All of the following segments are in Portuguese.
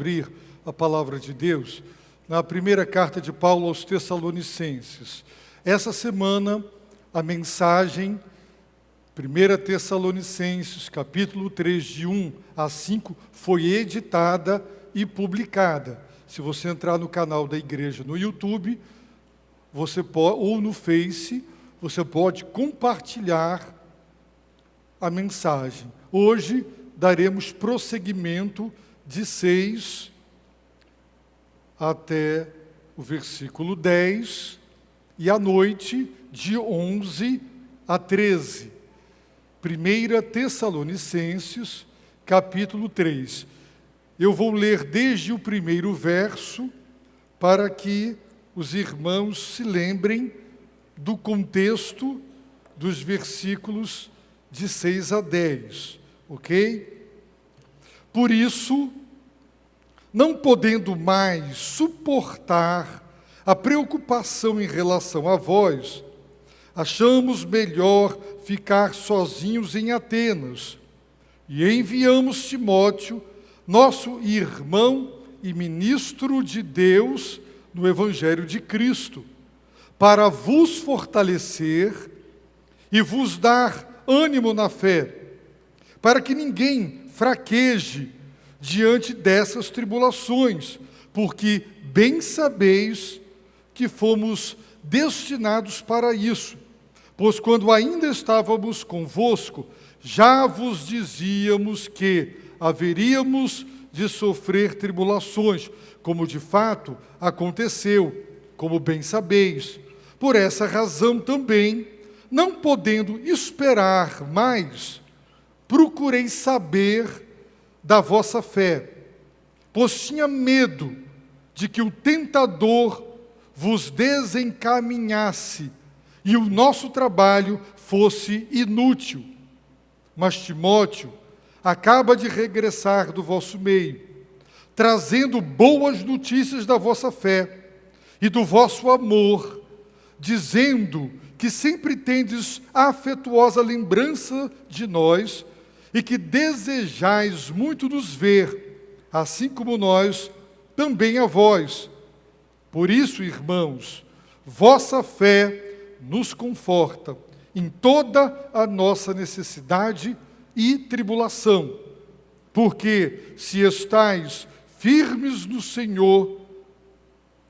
Abrir a palavra de Deus na primeira carta de Paulo aos Tessalonicenses. Essa semana, a mensagem 1 Tessalonicenses, capítulo 3, de 1 a 5, foi editada e publicada. Se você entrar no canal da igreja no YouTube, ou no Face, você pode compartilhar a mensagem. Hoje daremos prosseguimento de 6 até o versículo 10 e à noite de 11 a 13. 1 Tessalonicenses, capítulo 3. Eu vou ler desde o primeiro verso para que os irmãos se lembrem do contexto dos versículos de 6 a 10, ok? Por isso, não podendo mais suportar a preocupação em relação a vós, achamos melhor ficar sozinhos em Atenas e enviamos Timóteo, nosso irmão e ministro de Deus no Evangelho de Cristo, para vos fortalecer e vos dar ânimo na fé, para que ninguém fraqueje diante dessas tribulações, porque bem sabeis que fomos destinados para isso. Pois quando ainda estávamos convosco, já vos dizíamos que haveríamos de sofrer tribulações, como de fato aconteceu, como bem sabeis. Por essa razão também, não podendo esperar mais, procurei saber da vossa fé, pois tinha medo de que o tentador vos desencaminhasse e o nosso trabalho fosse inútil. Mas Timóteo acaba de regressar do vosso meio, trazendo boas notícias da vossa fé e do vosso amor, dizendo que sempre tendes afetuosa lembrança de nós e que desejais muito nos ver, assim como nós também a vós. Por isso, irmãos, vossa fé nos conforta em toda a nossa necessidade e tribulação, porque se estáis firmes no Senhor,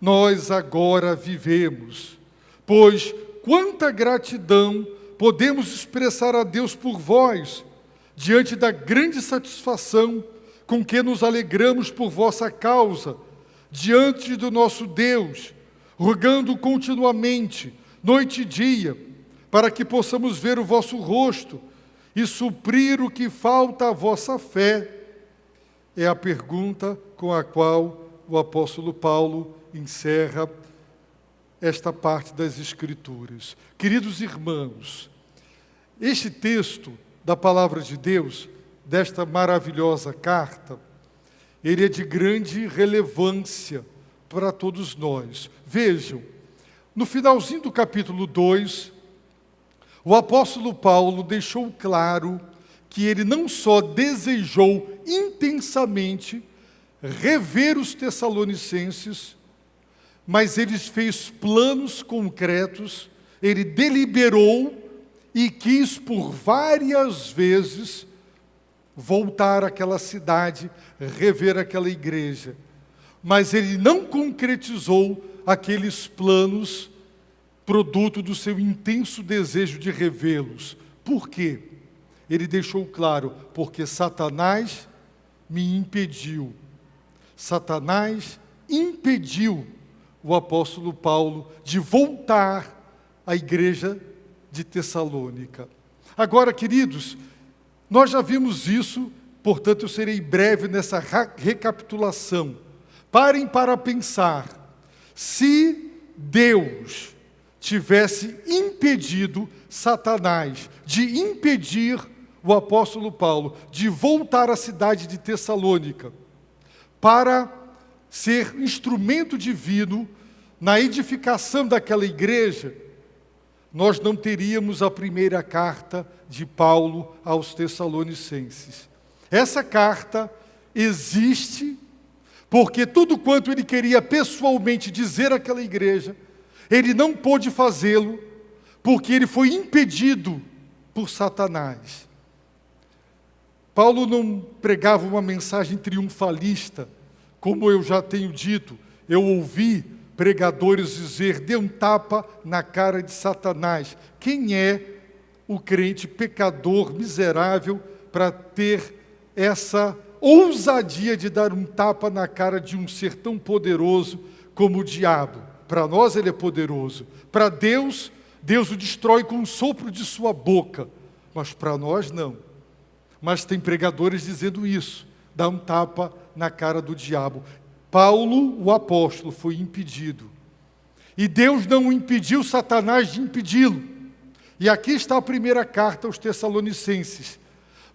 nós agora vivemos. Pois quanta gratidão podemos expressar a Deus por vós, diante da grande satisfação com que nos alegramos por vossa causa, diante do nosso Deus, rogando continuamente, noite e dia, para que possamos ver o vosso rosto e suprir o que falta à vossa fé. É a pergunta com a qual o apóstolo Paulo encerra esta parte das Escrituras. Queridos irmãos, este texto da palavra de Deus, desta maravilhosa carta, ele é de grande relevância para todos nós. Vejam, no finalzinho do capítulo 2, o apóstolo Paulo deixou claro que ele não só desejou intensamente rever os Tessalonicenses, mas ele fez planos concretos, ele deliberou e quis por várias vezes voltar àquela cidade, rever aquela igreja. Mas ele não concretizou aqueles planos, produto do seu intenso desejo de revê-los. Por quê? Ele deixou claro, porque Satanás me impediu. Satanás impediu o apóstolo Paulo de voltar à igreja de Tessalônica. Agora, queridos, nós já vimos isso, portanto eu serei breve nessa recapitulação. Parem para pensar, se Deus tivesse impedido Satanás de impedir o apóstolo Paulo de voltar à cidade de Tessalônica para ser instrumento divino na edificação daquela igreja, nós não teríamos a primeira carta de Paulo aos Tessalonicenses. Essa carta existe porque tudo quanto ele queria pessoalmente dizer àquela igreja, ele não pôde fazê-lo, porque ele foi impedido por Satanás. Paulo não pregava uma mensagem triunfalista, como eu já tenho dito. Eu ouvi pregadores dizer: dê um tapa na cara de Satanás. Quem é o crente pecador, miserável, para ter essa ousadia de dar um tapa na cara de um ser tão poderoso como o diabo? Para nós ele é poderoso. Para Deus, Deus o destrói com um sopro de sua boca. Mas para nós não. Mas tem pregadores dizendo isso. Dá um tapa na cara do diabo. Paulo, o apóstolo, foi impedido. E Deus não impediu Satanás de impedi-lo. E aqui está a primeira carta aos Tessalonicenses.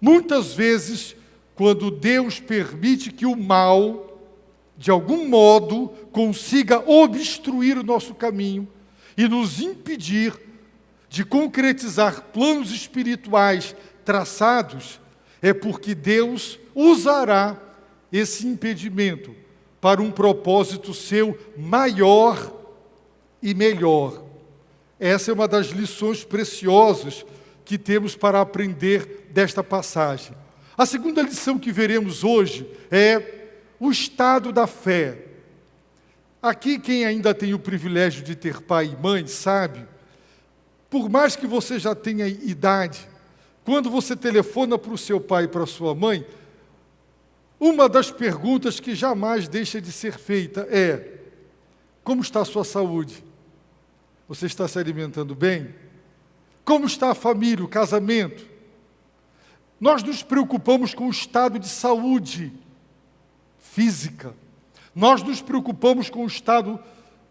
Muitas vezes, quando Deus permite que o mal, de algum modo, consiga obstruir o nosso caminho e nos impedir de concretizar planos espirituais traçados, é porque Deus usará esse impedimento para um propósito seu maior e melhor. Essa é uma das lições preciosas que temos para aprender desta passagem. A segunda lição que veremos hoje é o estado da fé. Aqui, quem ainda tem o privilégio de ter pai e mãe, sabe, por mais que você já tenha idade, quando você telefona para o seu pai e para a sua mãe, uma das perguntas que jamais deixa de ser feita é: como está a sua saúde? Você está se alimentando bem? Como está a família, o casamento? Nós nos preocupamos com o estado de saúde física. Nós nos preocupamos com o estado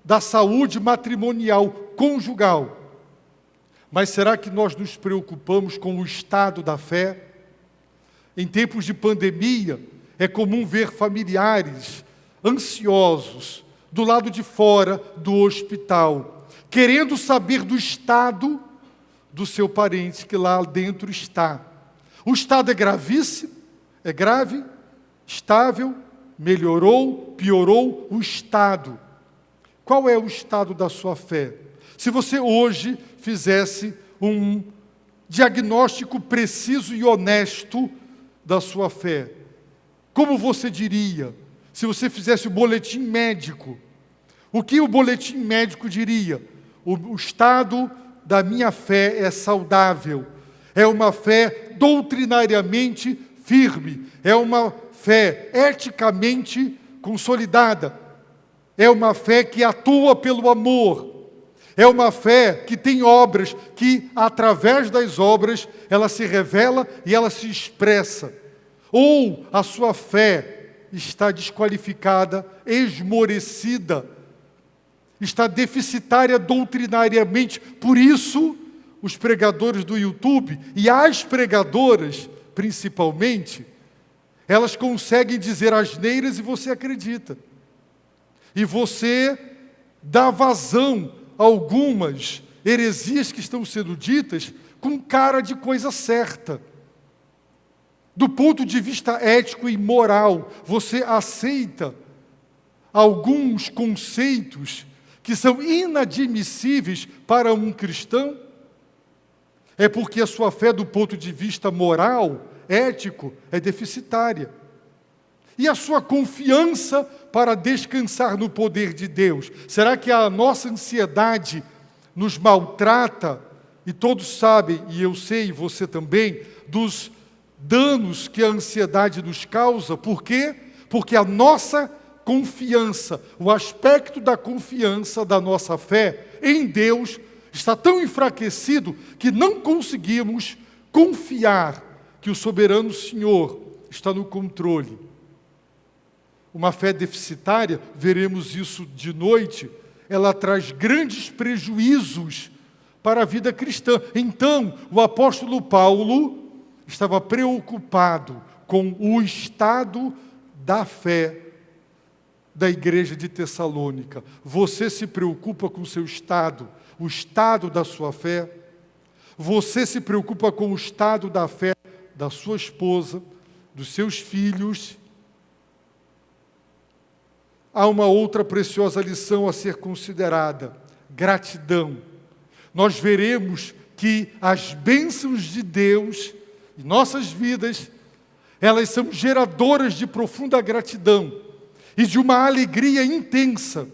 da saúde matrimonial, conjugal. Mas será que nós nos preocupamos com o estado da fé? Em tempos de pandemia, é comum ver familiares ansiosos do lado de fora do hospital, querendo saber do estado do seu parente que lá dentro está. O estado é gravíssimo, é grave, estável, melhorou, piorou o estado. Qual é o estado da sua fé? Se você hoje fizesse um diagnóstico preciso e honesto da sua fé, como você diria? Se você fizesse o boletim médico, o que o boletim médico diria? O estado da minha fé é saudável, é uma fé doutrinariamente firme, é uma fé eticamente consolidada, é uma fé que atua pelo amor, é uma fé que tem obras, que através das obras ela se revela e ela se expressa. Ou a sua fé está desqualificada, esmorecida, está deficitária doutrinariamente. Por isso, os pregadores do YouTube, e as pregadoras principalmente, elas conseguem dizer asneiras e você acredita. E você dá vazão a algumas heresias que estão sendo ditas com cara de coisa certa. Do ponto de vista ético e moral, você aceita alguns conceitos que são inadmissíveis para um cristão? É porque a sua fé, do ponto de vista moral, ético, é deficitária. E a sua confiança para descansar no poder de Deus? Será que a nossa ansiedade nos maltrata? E todos sabem, e eu sei, e você também, dos danos que a ansiedade nos causa. Por quê? Porque a nossa confiança, o aspecto da confiança da nossa fé em Deus está tão enfraquecido que não conseguimos confiar que o soberano Senhor está no controle. Uma fé deficitária, veremos isso de noite, ela traz grandes prejuízos para a vida cristã. Então, o apóstolo Paulo estava preocupado com o estado da fé da igreja de Tessalônica. Você se preocupa com o seu estado, o estado da sua fé? Você se preocupa com o estado da fé da sua esposa, dos seus filhos? há uma outra preciosa lição a ser considerada: gratidão. Nós veremos que as bênçãos de Deus em nossas vidas, elas são geradoras de profunda gratidão e de uma alegria intensa.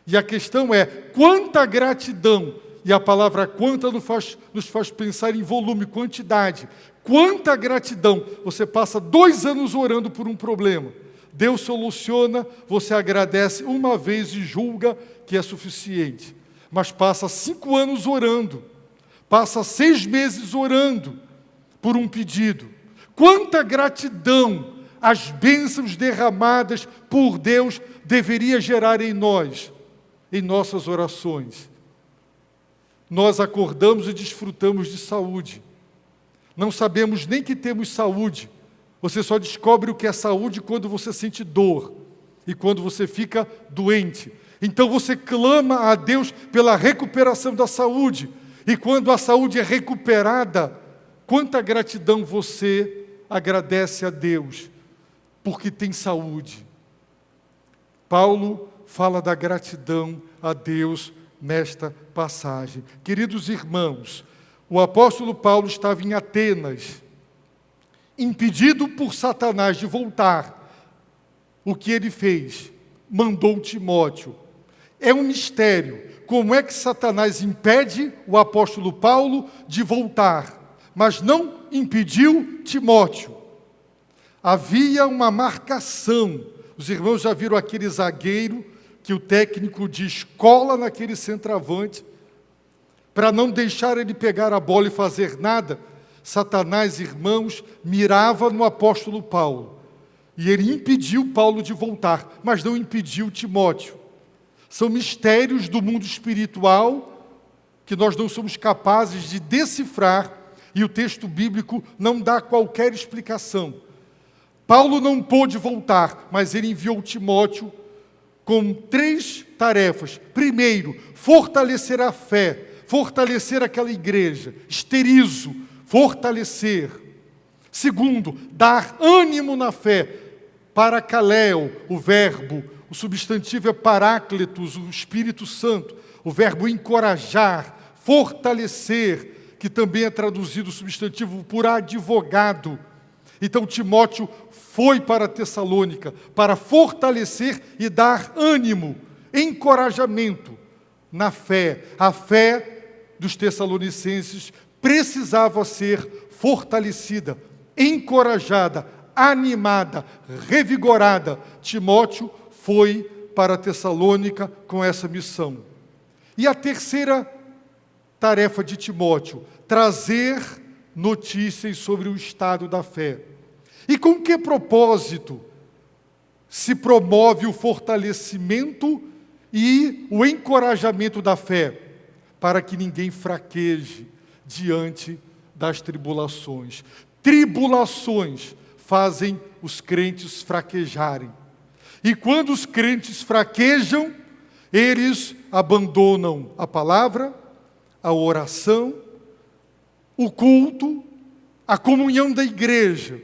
E a questão é, quanta gratidão, e a palavra quanta nos faz pensar em volume, quantidade. Quanta gratidão, você passa 2 anos orando por um problema, Deus soluciona, você agradece uma vez e julga que é suficiente. Mas passa 5 anos orando, passa 6 meses orando por um pedido. Quanta gratidão as bênçãos derramadas por Deus deveria gerar em nós, em nossas orações. Nós acordamos e desfrutamos de saúde. Não sabemos nem que temos saúde. Você só descobre o que é saúde quando você sente dor e quando você fica doente. Então você clama a Deus pela recuperação da saúde. E quando a saúde é recuperada, quanta gratidão você agradece a Deus porque tem saúde. Paulo fala da gratidão a Deus nesta passagem. Queridos irmãos, o apóstolo Paulo estava em Atenas, impedido por Satanás de voltar. O que ele fez? Mandou Timóteo. É um mistério. Como é que Satanás impede o apóstolo Paulo de voltar, mas não impediu Timóteo? Havia uma marcação. Os irmãos já viram aquele zagueiro que o técnico diz cola naquele centroavante para não deixar ele pegar a bola e fazer nada? Satanás, irmãos, mirava no apóstolo Paulo. E ele impediu Paulo de voltar, mas não impediu Timóteo. São mistérios do mundo espiritual que nós não somos capazes de decifrar e o texto bíblico não dá qualquer explicação. Paulo não pôde voltar, mas ele enviou Timóteo com 3 tarefas. Primeiro, fortalecer a fé, fortalecer aquela igreja. Esterizo, fortalecer. Segundo, dar ânimo na fé. Paracaléu, o verbo, o substantivo é paráclitos, o Espírito Santo. O verbo encorajar, fortalecer, que também é traduzido o substantivo por advogado. Então Timóteo foi para Tessalônica para fortalecer e dar ânimo, encorajamento na fé. A fé dos tessalonicenses precisava ser fortalecida, encorajada, animada, revigorada. Timóteo foi para Tessalônica com essa missão. E a terceira tarefa de Timóteo, trazer notícias sobre o estado da fé. E com que propósito se promove o fortalecimento e o encorajamento da fé? Para que ninguém fraqueje diante das tribulações. Tribulações fazem os crentes fraquejarem. E quando os crentes fraquejam, eles abandonam a palavra, a oração, o culto, a comunhão da igreja,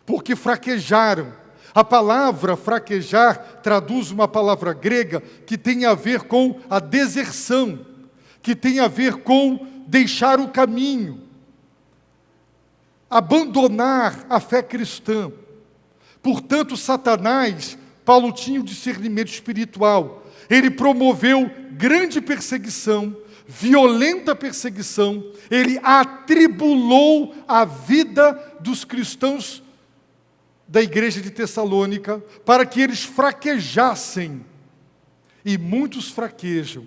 porque fraquejaram. A palavra fraquejar traduz uma palavra grega que tem a ver com a deserção, que tem a ver com deixar o caminho, abandonar a fé cristã. Portanto, Satanás, Paulo tinha o discernimento espiritual. Ele promoveu grande perseguição, violenta perseguição. Ele atribulou a vida dos cristãos da igreja de Tessalônica para que eles fraquejassem. E muitos fraquejam.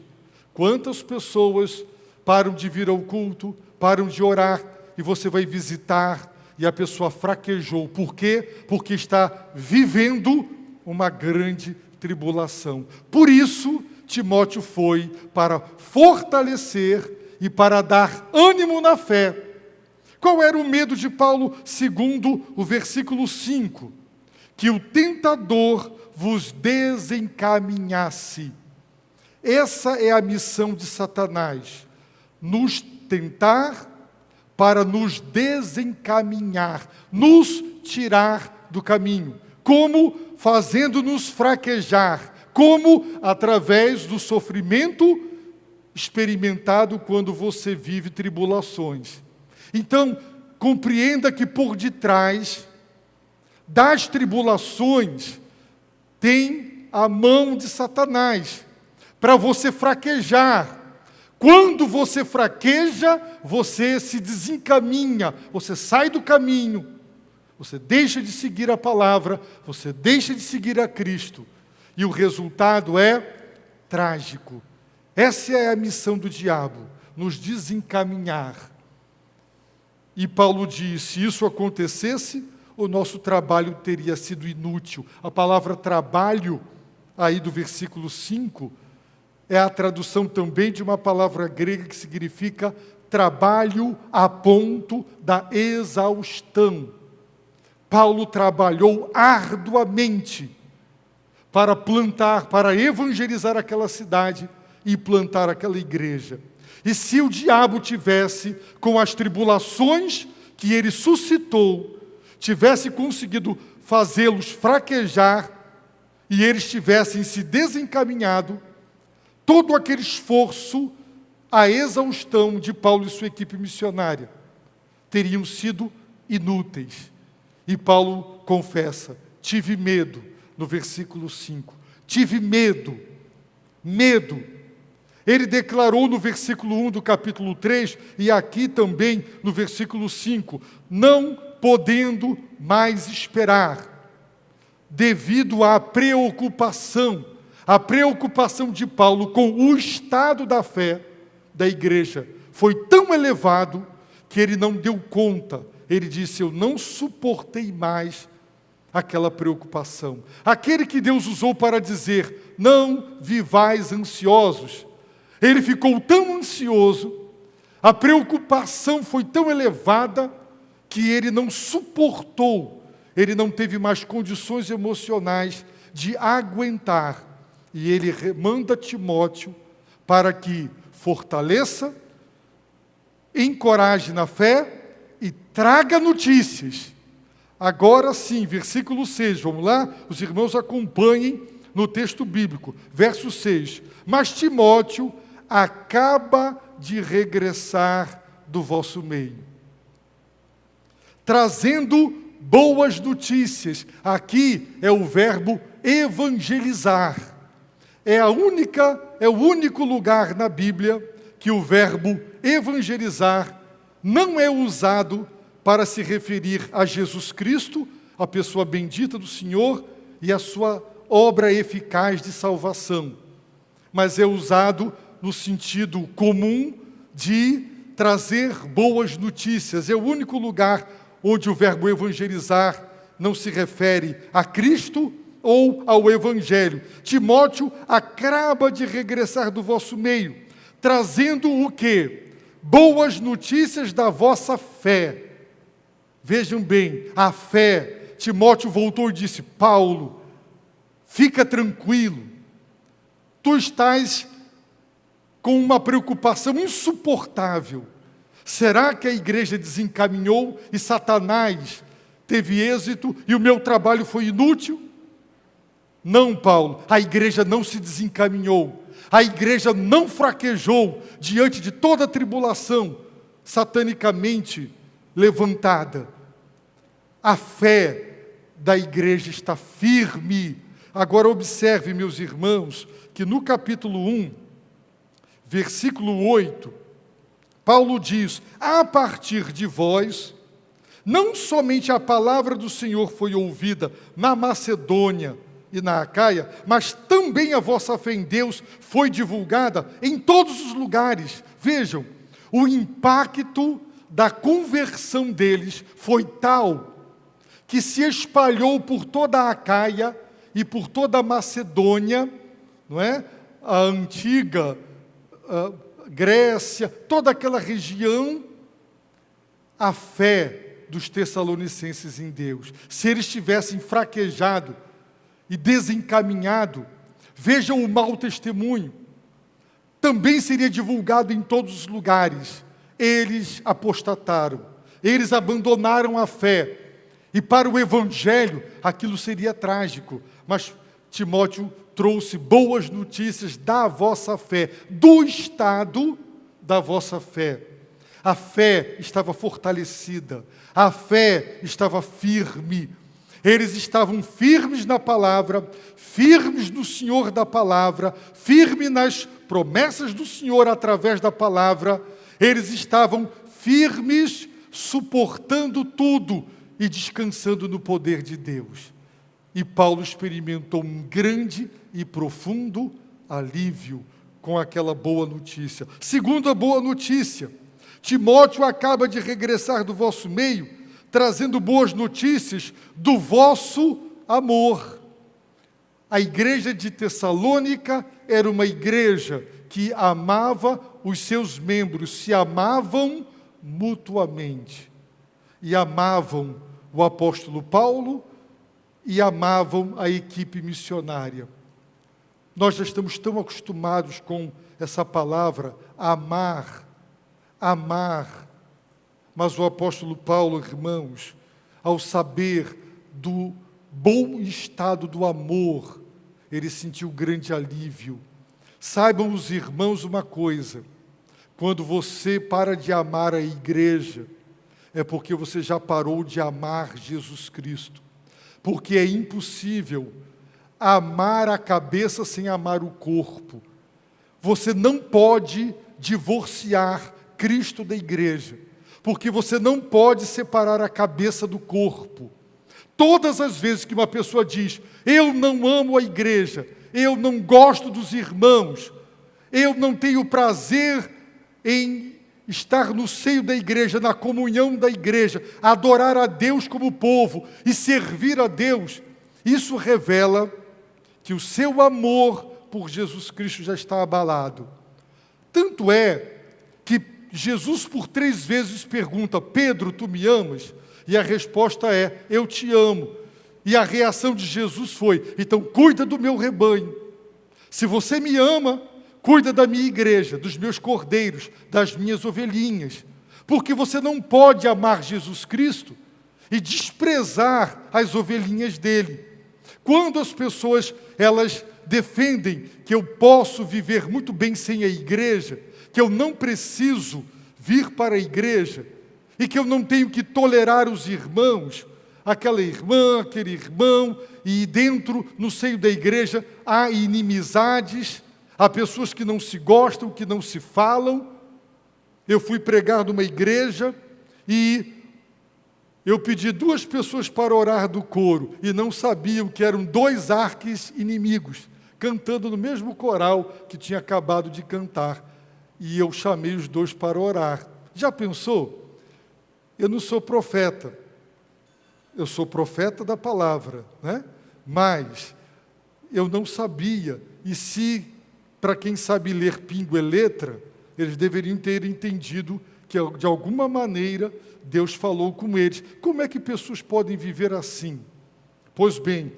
Quantas pessoas param de vir ao culto, param de orar, e você vai visitar e a pessoa fraquejou. Por quê? Porque está vivendo uma grande tribulação. Por isso, Timóteo foi para fortalecer e para dar ânimo na fé. Qual era o medo de Paulo? Segundo o versículo 5, que o tentador vos desencaminhasse. Essa é a missão de Satanás, nos tentar para nos desencaminhar, nos tirar do caminho. Como? fazendo-nos fraquejar. Como? Através do sofrimento experimentado quando você vive tribulações. Então, compreenda que por detrás das tribulações tem a mão de Satanás para você fraquejar. Quando você fraqueja, você se desencaminha, você sai do caminho, você deixa de seguir a palavra, você deixa de seguir a Cristo. E o resultado é trágico. Essa é a missão do diabo, nos desencaminhar. E Paulo diz, se isso acontecesse, o nosso trabalho teria sido inútil. A palavra trabalho, aí do versículo 5, é a tradução também de uma palavra grega que significa trabalho a ponto da exaustão. Paulo trabalhou arduamente para plantar, para evangelizar aquela cidade e plantar aquela igreja. E se o diabo tivesse, com as tribulações que ele suscitou, tivesse conseguido fazê-los fraquejar e eles tivessem se desencaminhado, todo aquele esforço, a exaustão de Paulo e sua equipe missionária teriam sido inúteis. E Paulo confessa, tive medo, no versículo 5. Tive medo. Ele declarou no versículo 1 do capítulo 3, e aqui também no versículo 5, não podendo mais esperar, devido à preocupação de Paulo com o estado da fé da igreja foi tão elevado que ele não deu conta. Ele disse, eu não suportei mais aquela preocupação. Aquele que Deus usou para dizer, não vivais ansiosos. Ele ficou tão ansioso, a preocupação foi tão elevada que ele não suportou, ele não teve mais condições emocionais de aguentar. E ele manda Timóteo para que fortaleça, encoraje na fé e traga notícias. Agora sim, versículo 6, vamos lá? Os irmãos acompanhem no texto bíblico. Verso 6. Mas Timóteo acaba de regressar do vosso meio, trazendo boas notícias. Aqui é o verbo evangelizar. É o único lugar na Bíblia que o verbo evangelizar não é usado para se referir a Jesus Cristo, a pessoa bendita do Senhor e a sua obra eficaz de salvação, mas é usado no sentido comum de trazer boas notícias. É o único lugar onde o verbo evangelizar não se refere a Cristo ou ao Evangelho. Timóteo acaba de regressar do vosso meio, trazendo o quê? Boas notícias da vossa fé. Vejam bem, a fé. Timóteo voltou e disse, Paulo, fica tranquilo, tu estás com uma preocupação insuportável. Será que a igreja desencaminhou e Satanás teve êxito e o meu trabalho foi inútil? Não, Paulo, a igreja não se desencaminhou, a igreja não fraquejou diante de toda a tribulação satanicamente levantada. A fé da igreja está firme. Agora observe, meus irmãos, que no capítulo 1, versículo 8, Paulo diz, a partir de vós, não somente a palavra do Senhor foi ouvida na Macedônia e na Acaia, mas também a vossa fé em Deus foi divulgada em todos os lugares. Vejam, o impacto da conversão deles foi tal que se espalhou por toda a Acaia e por toda a Macedônia, não é? A antiga Grécia, toda aquela região, a fé dos tessalonicenses em Deus. Se eles tivessem fraquejado e desencaminhado, vejam o mau testemunho, também seria divulgado em todos os lugares. Eles apostataram, eles abandonaram a fé, E para o Evangelho, aquilo seria trágico. Mas Timóteo trouxe boas notícias da vossa fé, do estado da vossa fé. A fé estava fortalecida, a fé estava firme. Eles estavam firmes na palavra, firmes no Senhor da palavra, firmes nas promessas do Senhor através da palavra. Eles estavam firmes, suportando tudo e descansando no poder de Deus. E Paulo experimentou um grande e profundo alívio com aquela boa notícia. Segunda boa notícia: Timóteo acaba de regressar do vosso meio, trazendo boas notícias do vosso amor. A igreja de Tessalônica era uma igreja que amava os seus membros, se amavam mutuamente. E amavam o apóstolo Paulo e amavam a equipe missionária. Nós já estamos tão acostumados com essa palavra, amar, amar. Mas o apóstolo Paulo, irmãos, ao saber do bom estado do amor, ele sentiu grande alívio. Saibam os irmãos uma coisa: quando você para de amar a igreja, é porque você já parou de amar Jesus Cristo. Porque é impossível amar a cabeça sem amar o corpo. Você não pode divorciar Cristo da igreja, porque você não pode separar a cabeça do corpo. Todas as vezes que uma pessoa diz, eu não amo a igreja, eu não gosto dos irmãos, eu não tenho prazer em estar no seio da igreja, na comunhão da igreja, adorar a Deus como povo e servir a Deus, isso revela que o seu amor por Jesus Cristo já está abalado. Tanto é que Jesus por 3 vezes pergunta, Pedro, tu me amas? E a resposta é, eu te amo. E a reação de Jesus foi, então cuida do meu rebanho. Se você me ama, cuida da minha igreja, dos meus cordeiros, das minhas ovelhinhas. Porque você não pode amar Jesus Cristo e desprezar as ovelhinhas dele. Quando as pessoas, elas defendem que eu posso viver muito bem sem a igreja, que eu não preciso vir para a igreja e que eu não tenho que tolerar os irmãos, aquela irmã, aquele irmão, e dentro, no seio da igreja, há inimizades, há pessoas que não se gostam, que não se falam. Eu fui pregar numa igreja e eu pedi 2 pessoas para orar do coro e não sabiam que eram 2 arques inimigos, cantando no mesmo coral que tinha acabado de cantar. E eu chamei os 2 para orar. Já pensou? Eu não sou profeta. Eu sou profeta da palavra, né? Mas eu não sabia. E se, para quem sabe ler pingo é letra, eles deveriam ter entendido que, de alguma maneira, Deus falou com eles. Como é que pessoas podem viver assim? Pois bem,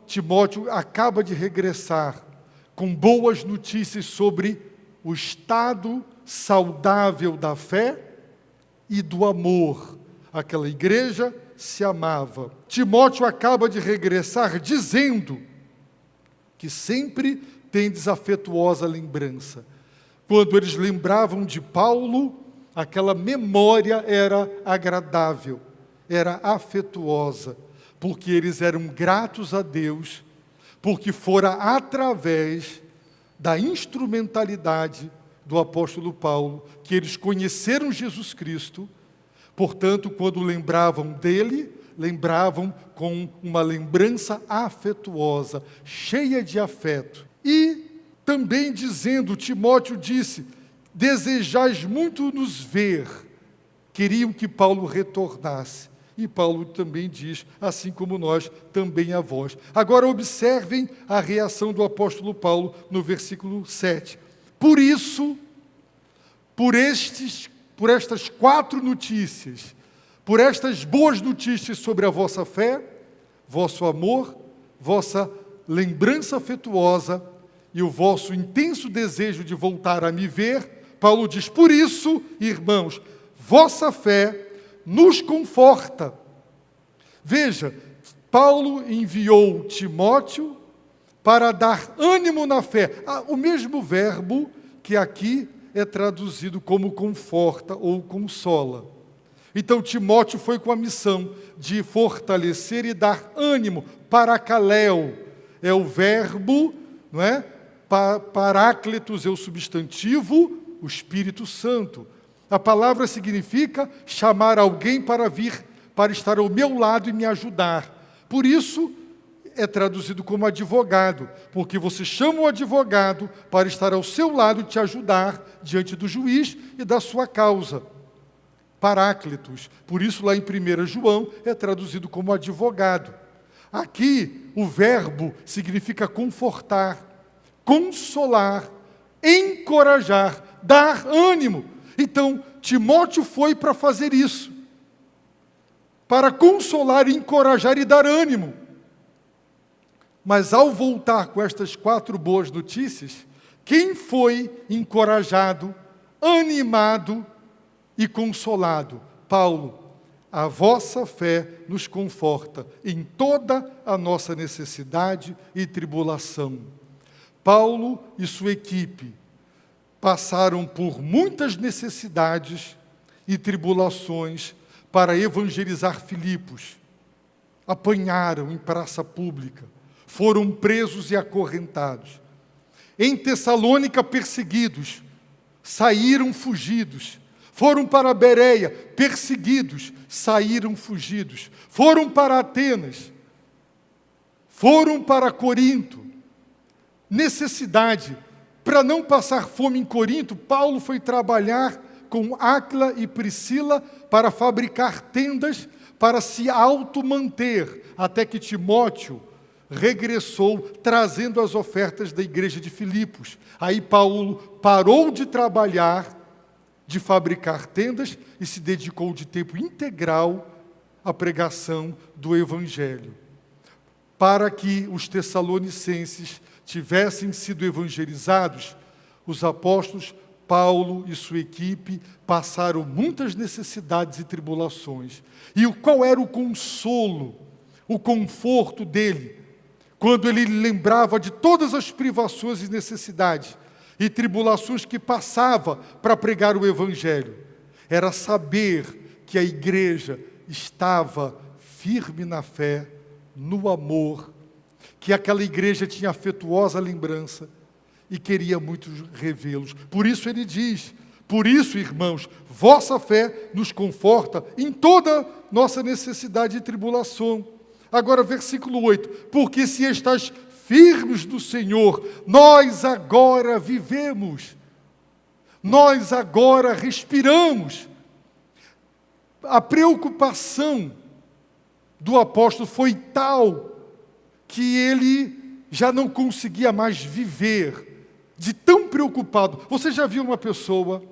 Timóteo acaba de regressar com boas notícias sobre o estado saudável da fé e do amor. Aquela igreja se amava. Timóteo acaba de regressar dizendo que sempre tem desafetuosa lembrança. Quando eles lembravam de Paulo, aquela memória era agradável, era afetuosa, porque eles eram gratos a Deus, porque fora através da instrumentalidade do apóstolo Paulo que eles conheceram Jesus Cristo. Portanto, quando lembravam dele, lembravam com uma lembrança afetuosa, cheia de afeto. E também dizendo, Timóteo disse, desejais muito nos ver. Queriam que Paulo retornasse. E Paulo também diz, assim como nós, também a vós. Agora observem a reação do apóstolo Paulo no versículo 7. Por isso, por estas 4 notícias, por estas boas notícias sobre a vossa fé, vosso amor, vossa lembrança afetuosa e o vosso intenso desejo de voltar a me ver, Paulo diz, por isso, irmãos, vossa fé nos conforta. Veja, Paulo enviou Timóteo para dar ânimo na fé. O mesmo verbo que aqui é traduzido como conforta ou consola. Então, Timóteo foi com a missão de fortalecer e dar ânimo. Paracaléu é o verbo, não é? Paráclitos é o substantivo, o Espírito Santo. A palavra significa chamar alguém para vir, para estar ao meu lado e me ajudar. Por isso, é traduzido como advogado, porque você chama o advogado para estar ao seu lado e te ajudar diante do juiz e da sua causa. Paráclitos. Por isso, lá em 1 João, é traduzido como advogado. Aqui, o verbo significa confortar, consolar, encorajar, dar ânimo. Então, Timóteo foi para fazer isso, para consolar, encorajar e dar ânimo. Mas ao voltar com estas 4 boas notícias, quem foi encorajado, animado e consolado? Paulo. A vossa fé nos conforta em toda a nossa necessidade e tribulação. Paulo e sua equipe passaram por muitas necessidades e tribulações para evangelizar Filipos. Apanharam em praça pública, foram presos e acorrentados. Em Tessalônica, perseguidos, saíram fugidos. Foram para Bereia, perseguidos, saíram fugidos. Foram para Atenas, foram para Corinto. Necessidade. Para não passar fome em Corinto, Paulo foi trabalhar com Áquila e Priscila para fabricar tendas para se automanter, até que Timóteo regressou trazendo as ofertas da igreja de Filipos. Aí Paulo parou de trabalhar, de fabricar tendas e se dedicou de tempo integral à pregação do Evangelho. Para que os tessalonicenses tivessem sido evangelizados, os apóstolos Paulo e sua equipe passaram muitas necessidades e tribulações. E qual era o consolo, o conforto dele, quando ele lembrava de todas as privações e necessidades e tribulações que passava para pregar o Evangelho? Era saber que a igreja estava firme na fé, no amor, que aquela igreja tinha afetuosa lembrança e queria muito revê-los. Por isso ele diz: por isso, irmãos, vossa fé nos conforta em toda nossa necessidade e tribulação. Agora, versículo 8: porque se estáis firmes no Senhor, nós agora vivemos, nós agora respiramos. A preocupação do apóstolo foi tal que ele já não conseguia mais viver, de tão preocupado. Você já viu uma pessoa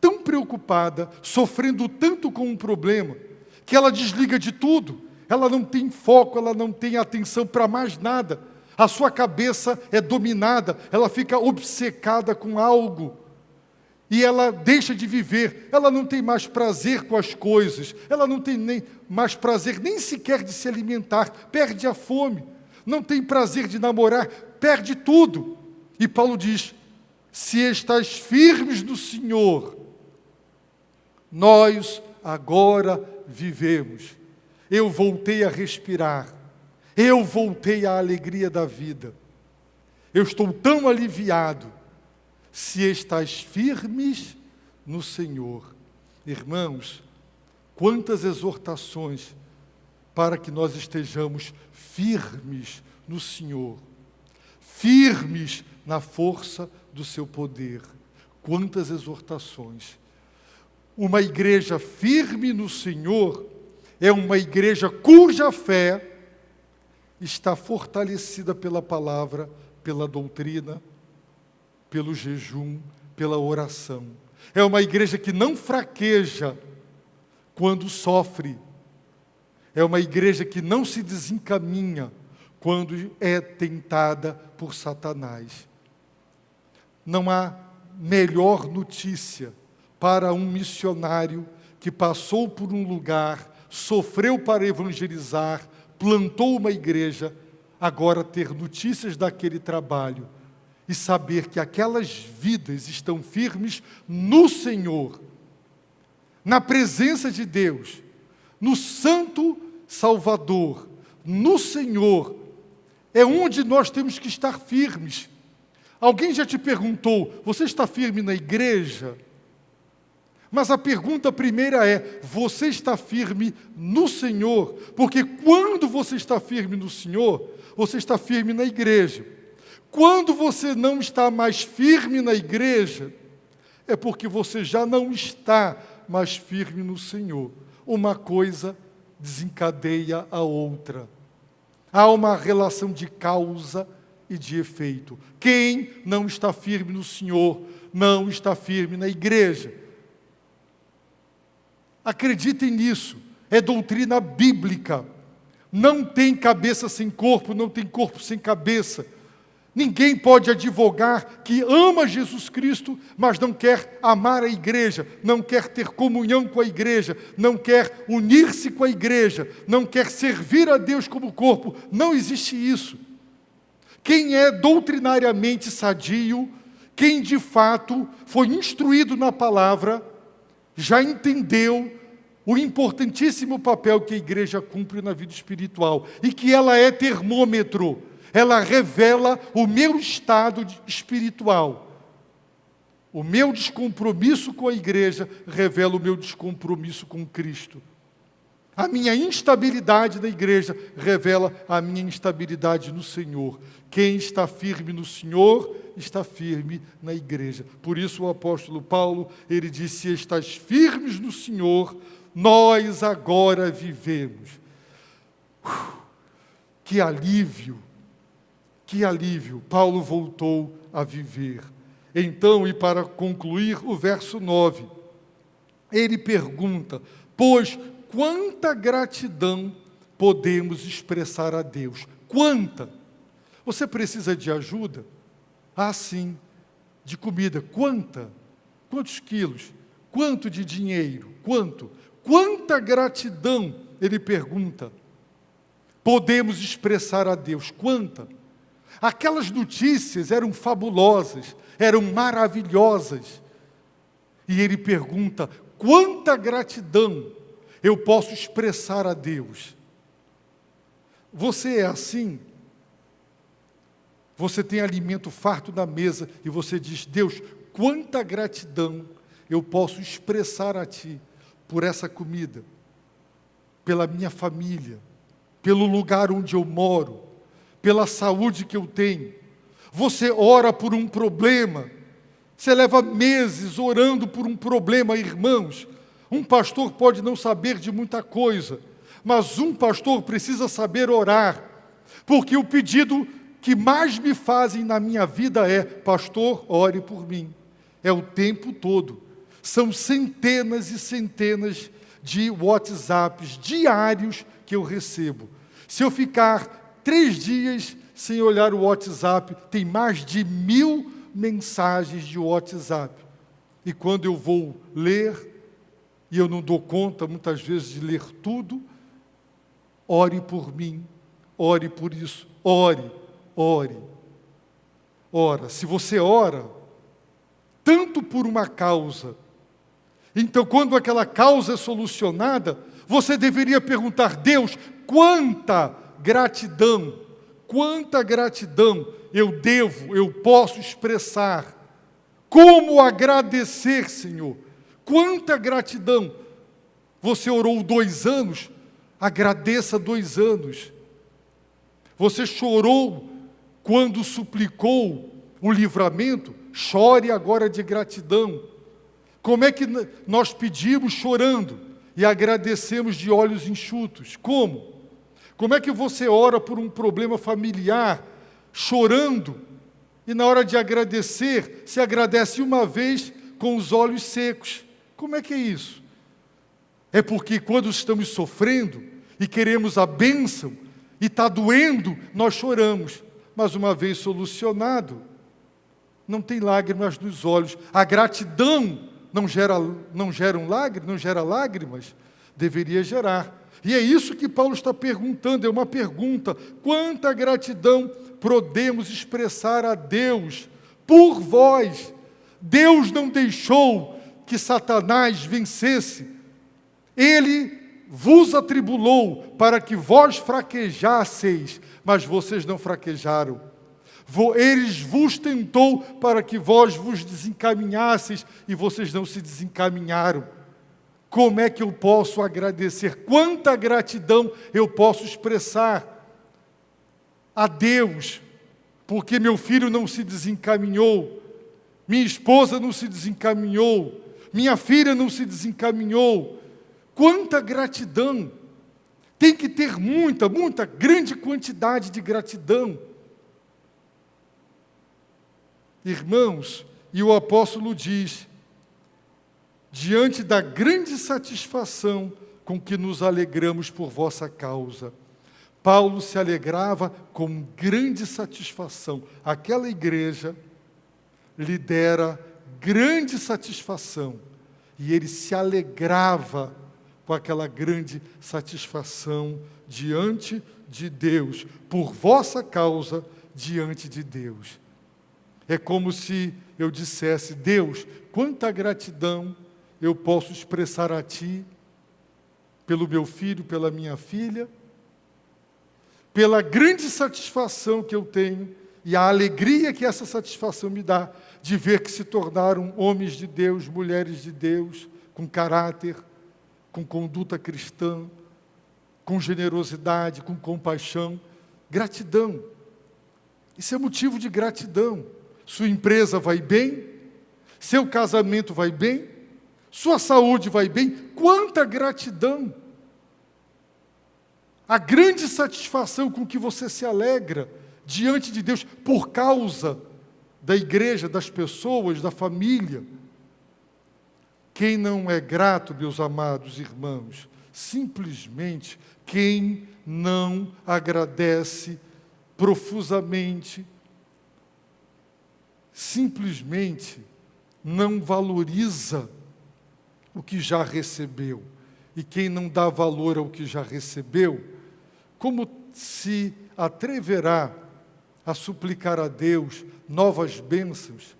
tão preocupada, sofrendo tanto com um problema, que ela desliga de tudo, ela não tem foco, ela não tem atenção para mais nada, a sua cabeça é dominada, ela fica obcecada com algo, e ela deixa de viver, ela não tem mais prazer com as coisas, ela não tem nem mais prazer nem sequer de se alimentar, perde a fome, não tem prazer de namorar, perde tudo. E Paulo diz: se estáis firmes no Senhor, nós agora vivemos. Eu voltei a respirar, eu voltei à alegria da vida, eu estou tão aliviado. Se estáis firmes no Senhor. Irmãos, quantas exortações para que nós estejamos firmes no Senhor, firmes na força do seu poder. Quantas exortações. Uma igreja firme no Senhor é uma igreja cuja fé está fortalecida pela palavra, pela doutrina, pelo jejum, pela oração. É uma igreja que não fraqueja quando sofre. É uma igreja que não se desencaminha quando é tentada por Satanás. Não há melhor notícia para um missionário que passou por um lugar sofreu para evangelizar, plantou uma igreja, agora ter notícias daquele trabalho e saber que aquelas vidas estão firmes no Senhor, na presença de Deus, no Santo Salvador, no Senhor, é onde nós temos que estar firmes. Alguém já te perguntou, você está firme na igreja? Mas a pergunta primeira é, você está firme no Senhor? Porque quando você está firme no Senhor, você está firme na igreja. Quando você não está mais firme na igreja, é porque você já não está mais firme no Senhor. Uma coisa desencadeia a outra. Há uma relação de causa e de efeito. Quem não está firme no Senhor, não está firme na igreja. Acreditem nisso, é doutrina bíblica. Não tem cabeça sem corpo, não tem corpo sem cabeça. Ninguém pode advogar que ama Jesus Cristo, mas não quer amar a igreja, não quer ter comunhão com a igreja, não quer unir-se com a igreja, não quer servir a Deus como corpo. Não existe isso. Quem é doutrinariamente sadio, quem de fato foi instruído na palavra, já entendeu o importantíssimo papel que a igreja cumpre na vida espiritual e que ela é termômetro. Ela revela o meu estado espiritual. O meu descompromisso com a igreja revela o meu descompromisso com Cristo. A minha instabilidade na igreja revela a minha instabilidade no Senhor. Quem está firme no Senhor, está firme na igreja. Por isso o apóstolo Paulo, ele disse, se estás firmes no Senhor, nós agora vivemos. Que alívio! Que alívio! Paulo voltou a viver. Então, e para concluir, o verso 9, ele pergunta, pois quanta gratidão podemos expressar a Deus? Quanta? Você precisa de ajuda? Ah, sim. De comida. Quanta? Quantos quilos? Quanto de dinheiro? Quanto? Quanta gratidão, ele pergunta, podemos expressar a Deus? Quanta? Aquelas notícias eram fabulosas, eram maravilhosas. E ele pergunta, quanta gratidão eu posso expressar a Deus? Você é assim? Você tem alimento farto na mesa e você diz, Deus, quanta gratidão eu posso expressar a Ti por essa comida, pela minha família, pelo lugar onde eu moro, pela saúde que eu tenho. Você ora por um problema, você leva meses orando por um problema, irmãos. Um pastor pode não saber de muita coisa, mas um pastor precisa saber orar, porque o pedido que mais me fazem na minha vida é, pastor, ore por mim. É o tempo todo. São centenas e centenas de WhatsApps diários que eu recebo. Se eu ficar 3 dias sem olhar o WhatsApp, tem mais de 1000 mensagens de WhatsApp. E quando eu vou ler, e eu não dou conta muitas vezes de ler tudo, ore por mim, ore por isso, ore, ore. Ora, se você ora, tanto por uma causa, então quando aquela causa é solucionada, você deveria perguntar, Deus, quanta gratidão eu posso expressar? Como agradecer, Senhor? Quanta gratidão! Você orou 2 anos, agradeça 2 anos. Você chorou quando suplicou o livramento, chore agora de gratidão. Como é que nós pedimos chorando e agradecemos de olhos enxutos? Como? Como é que você ora por um problema familiar, chorando, e na hora de agradecer, se agradece uma vez com os olhos secos? Como é que é isso? É porque quando estamos sofrendo e queremos a bênção, e está doendo, nós choramos. Mas uma vez solucionado, não tem lágrimas nos olhos. A gratidão não gera lágrimas? Deveria gerar. E é isso que Paulo está perguntando, é uma pergunta: quanta gratidão podemos expressar a Deus por vós? Deus não deixou que Satanás vencesse. Ele vos atribulou para que vós fraquejasseis, mas vocês não fraquejaram. Eles vos tentou para que vós vos desencaminhasseis e vocês não se desencaminharam. Como é que eu posso agradecer? Quanta gratidão eu posso expressar a Deus, porque meu filho não se desencaminhou, minha esposa não se desencaminhou, minha filha não se desencaminhou. Quanta gratidão! Tem que ter muita, grande quantidade de gratidão. Irmãos, e o apóstolo diz: diante da grande satisfação com que nos alegramos por vossa causa. Paulo se alegrava com grande satisfação. Aquela igreja lhe dera grande satisfação. E ele se alegrava com aquela grande satisfação diante de Deus, por vossa causa diante de Deus. É como se eu dissesse: Deus, quanta gratidão eu posso expressar a Ti, pelo meu filho, pela minha filha, pela grande satisfação que eu tenho e a alegria que essa satisfação me dá de ver que se tornaram homens de Deus, mulheres de Deus, com caráter, com conduta cristã, com generosidade, com compaixão. Gratidão. Isso é motivo de gratidão. Sua empresa vai bem, seu casamento vai bem, sua saúde vai bem. Quanta gratidão! A grande satisfação com que você se alegra diante de Deus por causa da igreja, das pessoas, da família. Quem não é grato, meus amados irmãos, simplesmente quem não agradece profusamente, simplesmente não valoriza o que já recebeu. E quem não dá valor ao que já recebeu, como se atreverá a suplicar a Deus novas bênçãos,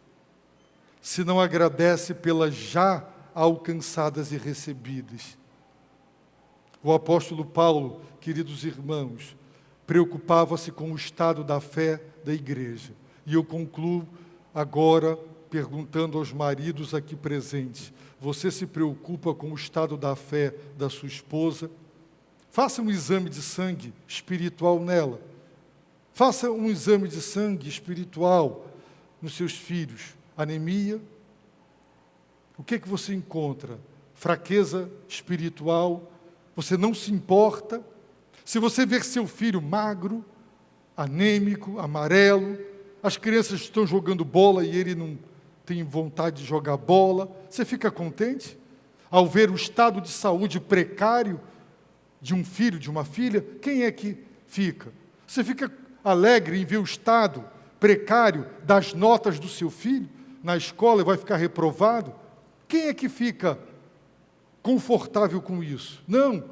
se não agradece pelas já alcançadas e recebidas? O apóstolo Paulo, queridos irmãos, preocupava-se com o estado da fé da igreja. E eu concluo agora perguntando aos maridos aqui presentes: você se preocupa com o estado da fé da sua esposa? Faça um exame de sangue espiritual nela. Faça um exame de sangue espiritual nos seus filhos. Anemia? O que é que você encontra? Fraqueza espiritual? Você não se importa? Se você ver seu filho magro, anêmico, amarelo, as crianças estão jogando bola e ele não tem vontade de jogar bola, você fica contente? Ao ver o estado de saúde precário de um filho, de uma filha, quem é que fica? Você fica alegre em ver o estado precário das notas do seu filho na escola e vai ficar reprovado? Quem é que fica confortável com isso? Não.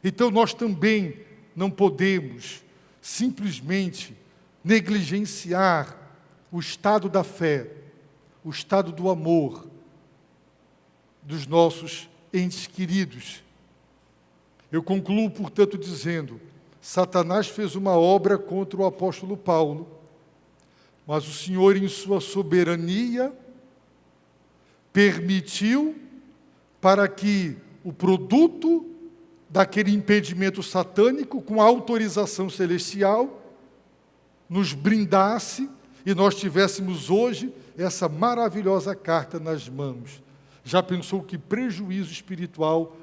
Então nós também não podemos simplesmente negligenciar o estado da fé, o estado do amor dos nossos entes queridos. Eu concluo, portanto, dizendo: Satanás fez uma obra contra o apóstolo Paulo, mas o Senhor, em sua soberania, permitiu para que o produto daquele impedimento satânico, com autorização celestial, nos brindasse e nós tivéssemos hoje essa maravilhosa carta nas mãos. Já pensou que prejuízo espiritual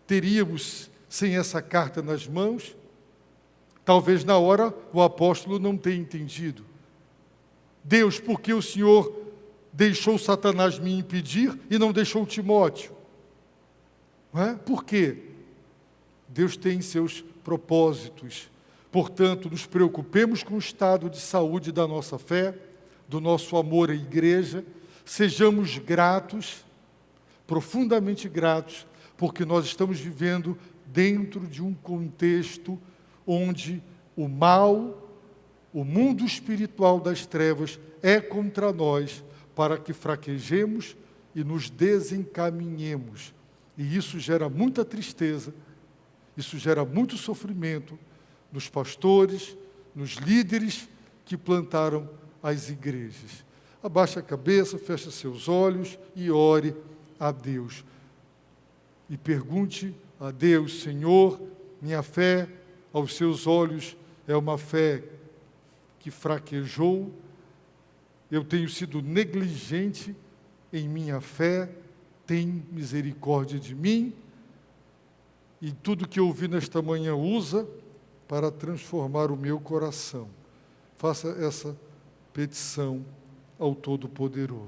teríamos sem essa carta nas mãos? Talvez na hora o apóstolo não tenha entendido. Deus, por que o Senhor deixou Satanás me impedir e não deixou Timóteo? Não é? Por quê? Deus tem seus propósitos. Portanto, nos preocupemos com o estado de saúde da nossa fé, do nosso amor à igreja, sejamos gratos, profundamente gratos, porque nós estamos vivendo dentro de um contexto onde o mal, o mundo espiritual das trevas é contra nós, para que fraquejemos e nos desencaminhemos. E isso gera muita tristeza, isso gera muito sofrimento nos pastores, nos líderes que plantaram as igrejas. Abaixe a cabeça, feche seus olhos e ore a Deus. E pergunte a Deus: Senhor, minha fé aos seus olhos é uma fé que fraquejou, eu tenho sido negligente em minha fé, tem misericórdia de mim, e tudo que eu ouvi nesta manhã usa para transformar o meu coração. Faça essa petição ao Todo-Poderoso.